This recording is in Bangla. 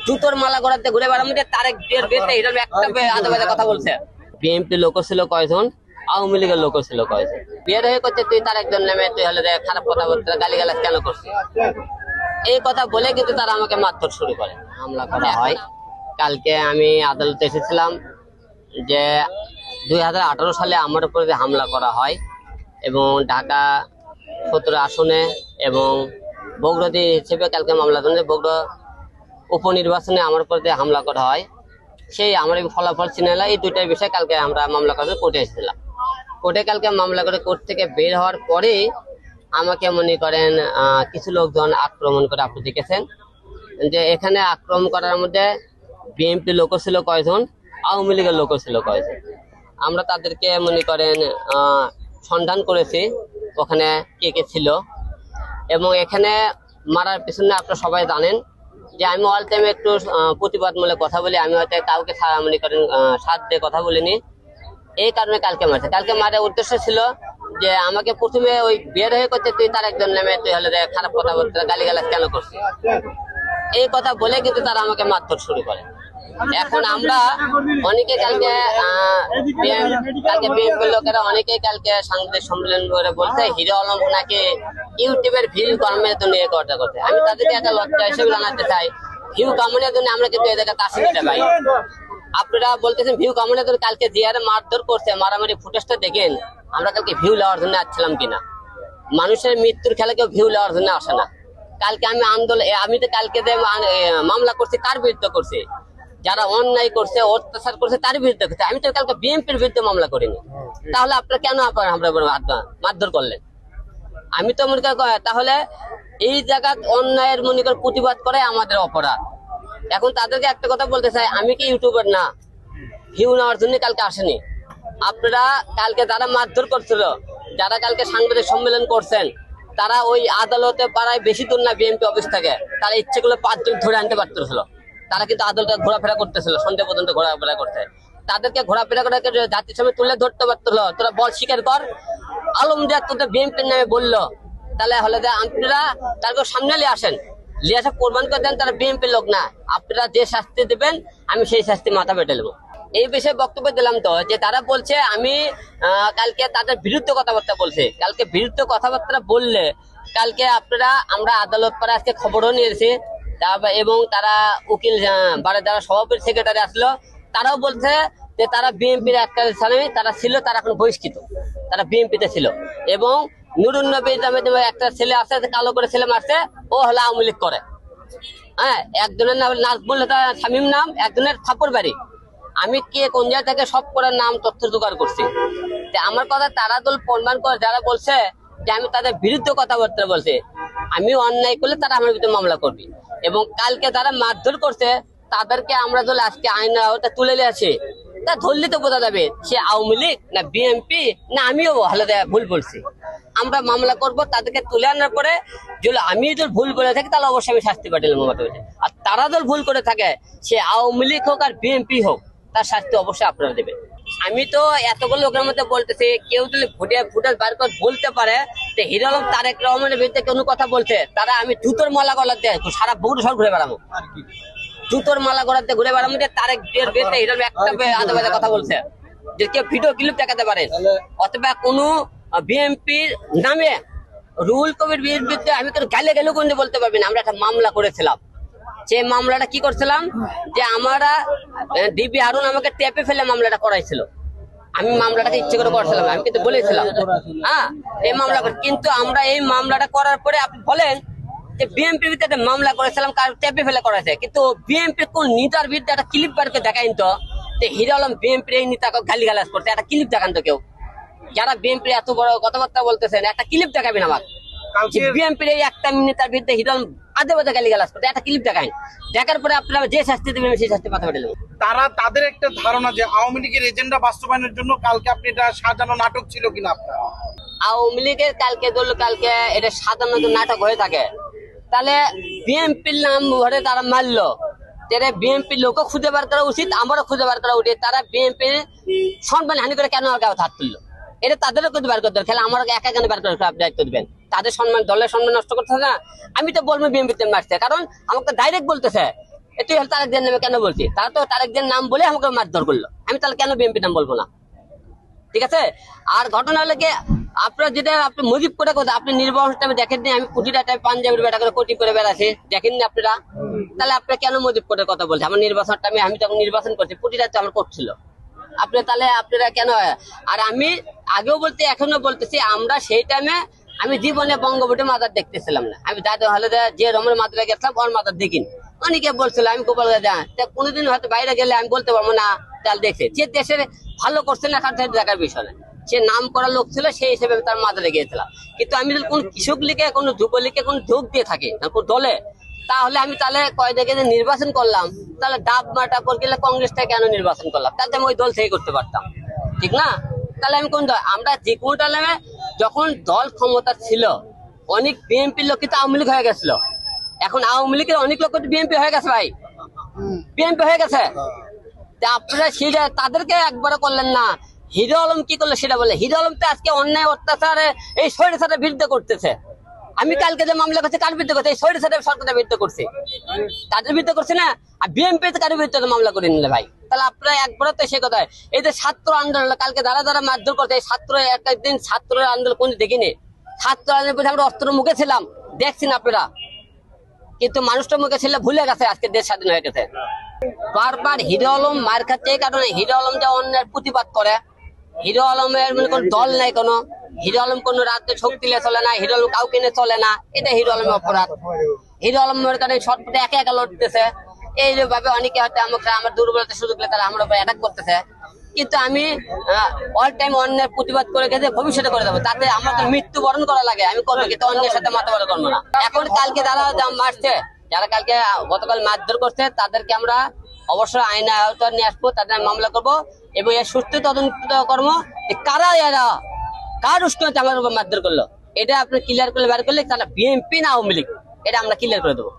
জুতোর মালা গড়াতে ঘুরে বেড়াতে তারেক বিয়েতে হিরো একটা আজে বাজে কথা বলছে। বিএনপি লোক ছিল কয়জন, আওয়ামী লীগের লোক ছিল কয়জন? বিয়ের হয়ে করছে তুই তার একজন নামে তুই হলে খারাপ কথা বলতে গালিগালাজ কেন করছিস, এই কথা বলে কিন্তু তারা আমাকে মারধর শুরু করে, হামলা করা হয়। কালকে আমি আদালতে এসেছিলাম যে 2018 সালে আমার উপরে যে হামলা করা হয় এবং ঢাকা 17 আসনে এবং বগুড়াতে হিসেবে কালকে মামলা ধরে বগুড়া উপনির্বাচনে আমার উপর দিয়ে হামলা করা হয়, সেই আমার ফলাফল চিনেলা, এই দুইটার বিষয়ে কালকে আমরা মামলা করে কোর্টে এসেছিলাম। কোর্টে কালকে মামলা করে কোর্ট থেকে বের হওয়ার পরে আমাকে মনে করেন কিছু লোকজন আক্রমণ করে, আপনি দেখেছেন যে এখানে আক্রমণ করার মধ্যে বিএনপি লোক ছিল কয়জন, আওয়ামী লীগের লোক ছিল কয়জন। আমরা তাদেরকে মনে করেন সন্ধান করেছি ওখানে কে কে ছিল, এবং এখানে মারার পিছনে আপনারা সবাই জানেন যে আমি অল টাইম একটু প্রতিবাদমূলক কথা বলি, আমি হয়তো কাউকে মনে করেন সাথ দিয়ে কথা বলিনি, এই কারণে কালকে মারছে। কালকে মারার উদ্দেশ্য ছিল যে আমাকে প্রথমে ওই বিয়ের হয়ে করছে তুই তার একজন নামে তুই হলে খারাপ কথা বলতে গালিগালাজ কেন করছিস, এই কথা বলে কিন্তু তারা আমাকে মারধর শুরু করে। এখন আমরা অনেকে কালকে বিএনপির লোকেরা অনেকেই কালকে সাংবাদিক সম্মেলন করে বলছে হিরো আলম নাকি ইউটিউবের ভিউ কামানোর জন্য এ কথা করতে। আমি তাদেরকে একটা লজ্জা হিসেবে জানাতে চাই, ভিউ কামানোর জন্য আমরা কিন্তু এদেরকে কাছে ভাই, আপনারা বলতেছেন ভিউ কামানোর জন্য। কালকে যে হারে মারধর করছে, মারামারি ফুটেজটা দেখেন, আমরা কালকে ভিউ নেওয়ার জন্য আসছিলাম কিনা? মানুষের মৃত্যুর খেলা কেউ ভিউ নেওয়ার জন্য আসে না। কালকে আমি আমি তো কালকে যে মামলা করছি তার বিরুদ্ধে করছি, যারা অন্যায় করছে অত্যাচার করছে তার বিরুদ্ধে করছে, আমি তো কালকে বিএনপির বিরুদ্ধে মামলা করিনি। তাহলে আপনারা কেন মারধর করলেন? আমি তো মনে করি তাহলে এই জায়গা অন্যায়ের মনে করে প্রতিবাদ করে আমাদের অপরাধ। এখন তাদেরকে একটা কথা বলতে চাই, আমি কি ইউটিউবার না, ভিউ নেওয়ার জন্য কালকে আসেনি। আপনারা কালকে যারা মারধর করছিল, যারা কালকে সাংবাদিক সম্মেলন করছেন, তারা ওই আদালতে পাড়ায় বেশি দূর না বিএনপি অফিস থেকে, তারা ইচ্ছে করলে 5 জন ধরে আনতে পারতেছিল। তারা কিন্তু আদালতে ঘোরাফেরা করতেছিল, সন্ধ্যা পর্যন্ত ঘোরাফেরা করতে। তাদেরকে ঘোরাফেরা করে জাতির সামনে তুলে ধরতে পারছিল। তোরা বল স্বীকার কর, আলম যে তোদের বিএনপির নামে বললো, তাহলে হলে আপনারা তারপর সামনে নিয়ে আসেন, নিয়ে আসা প্রমাণ করে দেন তারা বিএনপির লোক না। আপনারা যে শাস্তি দেবেন আমি সেই শাস্তি মাথা পেটে নেবো। এই বিষয়ে বক্তব্য দিলাম তো যে তারা বলছে আমি কালকে তাদের বিরুদ্ধে কথাবার্তা বলছে। কালকে বিরুদ্ধে কথাবার্তা বললে কালকে আমরা আদালত পাড়ে আজকে খবরও নিয়েছি, এবং তারা উকিল যারা সভাপতি সেক্রেটারি আসলো তারাও বলছে যে তারা বিএনপির একটা তারা ছিল, তারা এখন বহিষ্কৃত, তারা বিএনপিতে ছিল। এবং নুরুন নবী নামে একটা ছেলে আছে, কালো করে ছেলে মারছে, ও হলো আওয়ামী লীগ করে। হ্যাঁ, একজনের নাম নাজবুল শামীম নাম, একজনের থাপর বাড়ি। আমি কে কোন জায়গা থেকে সব করার নাম তথ্য জোগাড় করছি। আমার কথা তারা দল প্রমাণ করে, যারা বলছে যে আমি তাদের বিরুদ্ধে কথাবার্তা বলছি, আমি অন্যায় করলে তারা আমার বিরুদ্ধে মামলা করবি। এবং কালকে তারা মারধর করছে, তাদেরকে আমরা দল আজকে আইন আওতা তুলে নিয়ে আসি, তা ধরলে তো বোঝা যাবে সে আওয়ামী লীগ না বিএনপি না আমিও ভালো ভুল বলছি। আমরা মামলা করব, তাদেরকে তুলে আনার পরে যদি আমি যদি ভুল বলে থাকি তাহলে অবশ্যই আমি শাস্তি পাঠালাম। আর তারা যদি ভুল করে থাকে, সে আওয়ামী লীগ হোক আর বিএনপি হোক, তার শাস্তি অবশ্যই আপনারা দেবেন। আমি তো এতগুলো লোকের মধ্যে বলতেছি, কেউ যদি ফুটেজ বার করে বলতে পারে যে হিরো আলম তারেক রহমানের বিরুদ্ধে কোনো কথা বলছে, তারা আমি জুতোর মালা গলাতে সারা বগুড়া শহর ঘুরে বেড়াবো, জুতোর মালা গলাতে ঘুরে বেড়াবো যে তারেক বিরুদ্ধে হিরো একটা আজে বাজে কথা বলছে, যে কেউ ভিডিও ক্লিপ দেখাতে পারে। অথবা কোনো বিএনপির নামে রুহুল কবির বিরুদ্ধে আমি তো গালে গেলেও কিন্তু বলতে পারবি না। আমরা একটা মামলা করেছিলাম, সেই মামলাটা কি করছিলাম যে আমরা ডিবি হারুন আমাকে টেপে ফেলে মামলাটা করাইছিল। আমি মামলাটাকে ইচ্ছে করে করছিলাম, আমি কিন্তু বলেছিলাম হ্যাঁ এই মামলা, কিন্তু আমরা এই মামলাটা করার পরে আপনি বলেন যে বিএনপির বিরুদ্ধে একটা মামলা করেছিলাম, কার টেপে ফেলে করাইছে, কিন্তু বিএনপির কোন নেতার বিরুদ্ধে একটা ক্লিপ বার করে দেখাইন তো হিরো আলম বিএনপির এই নেতাকে গালিগালাজ করছে, একটা ক্লিপ দেখান তো কেউ। যারা বিএনপির এত বড় কথাবার্তা বলতেছেন, একটা ক্লিপ দেখাবেন আমার, বিএনপির এই একটা নেতার বিরুদ্ধে হিরো আলম আজে বাজে গালিগালাজ করতে, একটা ক্লিপ দেখান। দেখার পরে আপনারা যে শাস্তি দেবেন সেই শাস্তি মাথা পেটে নেবেন। তাদের একটা ধারণা যে আওয়ামী লীগের এজেন্ডা বাস্তবায়নের জন্য কালকে আপনি এটা সাজানো নাটক ছিল কিনা আপনার? আওয়ামী লীগের কালকে ধরলো কালকে এটা সাজানো নাটক হয়ে থাকে, তাহলে বিএনপির নাম ধরে তারা মারলো, বিএনপির লোকও খুঁজে বার করা উচিত, আমারও খুঁজে বার করা উচিত। তারা বিএনপির সম্মান হানি করে কেন গায়ে হাত তুললো, এটা তাদেরও খুঁজে বার করতে হবে। খেলে আমার একা কেন বার করে দায়িত্ব দিবেন? তাদের সম্মান, দলের সম্মান নষ্ট করতেছে না। আমি তো বলবো বিএনপিতে মারছে, কারণ আমাকে ডাইরেক্ট বলতেছে তুই তারেকদের নামে কেন বলছি? তারা তো তারেকদের নাম বলে আমাকে মারধর করলো, আমি তাহলে কেন বিএনপি নাম বলবো না? ঠিক আছে। আর ঘটনা হলো কি, আপনার যেটা আপনি মুজিব করে কথা, আপনি নির্বাচন টাইমে দেখেননি আমি কোটিটা টাইম পাঞ্জাবের বেটা করে কোটি করে বেড়াচ্ছি, দেখেননি আপনারা? তাহলে আপনি কেন মুজিব করে কথা বলছেন? আমার নির্বাচন টাইমে আমি তখন নির্বাচন করছি, কোটিটা তো আমার করছিল। আপনি তাহলে আপনারা কেন? আর আমি আগেও বলতে এখনো বলতেছি, আমরা সেই টাইমে আমি জীবনে বঙ্গবন্ধু মাজার দেখতেছিলাম না। আমি দাদা হলে যে রমের মাজারে গেছিলাম ওর মাজার দেখিনি। অনেকে বলছিল আমি গোপাল কোনোদিন হয়তো বাইরে গেলে আমি বলতে পারবো না তাহলে দেখছে যে দেশের ভালো করছে না তার দেখার বিষয় না, সে নাম করা লোক ছিল সেই হিসেবে তার মাজারে গিয়েছিলাম। কিন্তু আমি যদি কোন কৃষক লীগে কোনো যুবলীগে কোনো যোগ দিয়ে থাকি কোন দলে, তাহলে আমি তাহলে কয় দেখে যে নির্বাচন করলাম, তাহলে ডাব মাটা করে গেলে কংগ্রেসটা কেন নির্বাচন করলাম? তাহলে আমি ওই দল থেকে করতে পারতাম, ঠিক না? তাহলে আমি কোন দল? আমরা যে কোনো দলে যখন দল ক্ষমতা ছিল, অনেক বিএনপির লোক কিন্তু আওয়ামী লীগ হয়ে গেছিল। এখন আওয়ামী লীগের অনেক লোক বিএনপি হয়ে গেছে ভাই, বিএনপি হয়ে গেছে। আপনারা সেটা তাদেরকে একবারও করলেন না। হিরো আলম কি করলো সেটা বলে? হিরো আলম তো আজকে অন্যায় অত্যাচারে এই স্বৈরাচারের বিরুদ্ধে করতেছে। আমি কালকে যে মামলা করছি কার বিরুদ্ধে করছে? এই স্বৈরাচারের সরকারের বিরুদ্ধে করছে, তাদের বিরুদ্ধে করছে না। আর বিএনপি কার বিরুদ্ধে মামলা করে নিলে ভাই? তাহলে আপনারা একবারও তো সে কথা। এই যে ছাত্র আন্দোলন কালকে যারা মারধর করছে, এই ছাত্র একটা দিন ছাত্র আন্দোলন কোন দেখিনি। ছাত্র আন্দোলন আমরা অস্ত্র মুখে ছিলাম, দেখছেন আপনারা, কিন্তু মানুষটা মুখে ছিল ভুলে গেছে আজকে দেশ স্বাধীন হয়ে গেছে। বারবার হিরো আলম মার খাচ্ছে এই কারণে, হিরো আলম যে অন্যের প্রতিবাদ করে। হিরো আলমের মানে কোন দল নাই কোনো, হিরো আলম কোন রাজ্যে শক্তি নিয়ে চলে না, হিরো আলম কাউকে নিয়ে চলে না, এটা হিরো আলমের অপরাধ। হিরো আলমের কারণে শর্টপটে একা একা লড়তেছে, এইভাবে অনেকে হয়তো আমাকে আমার দুর্বলতা সুযোগ পেলে তারা আমার উপর অ্যাটাক করতেছে। কিন্তু আমি অল টাইম অন্যের প্রতিবাদ করে গেছে, ভবিষ্যতে করে দেবো, তাতে আমার তো মৃত্যুবরণ করা লাগে আমি করবো, কিন্তু অন্যের সাথে মাথা বড় করবো না। এখন কালকে যারা মারছে, যারা কালকে গতকাল মারধর করছে, তাদেরকে আমরা অবশ্যই আইনে আওতায় নিয়ে আসবো, তাদের মামলা করবো এবং এর সুস্থ তদন্ত কর্ম কারা এরা কার উষ্ণতে আমার উপর মারধর করলো এটা আপনি ক্লিয়ার করে বের করলে তারা বিএনপি না আওয়ামী লীগ, এটা আমরা ক্লিয়ার করে দেবো।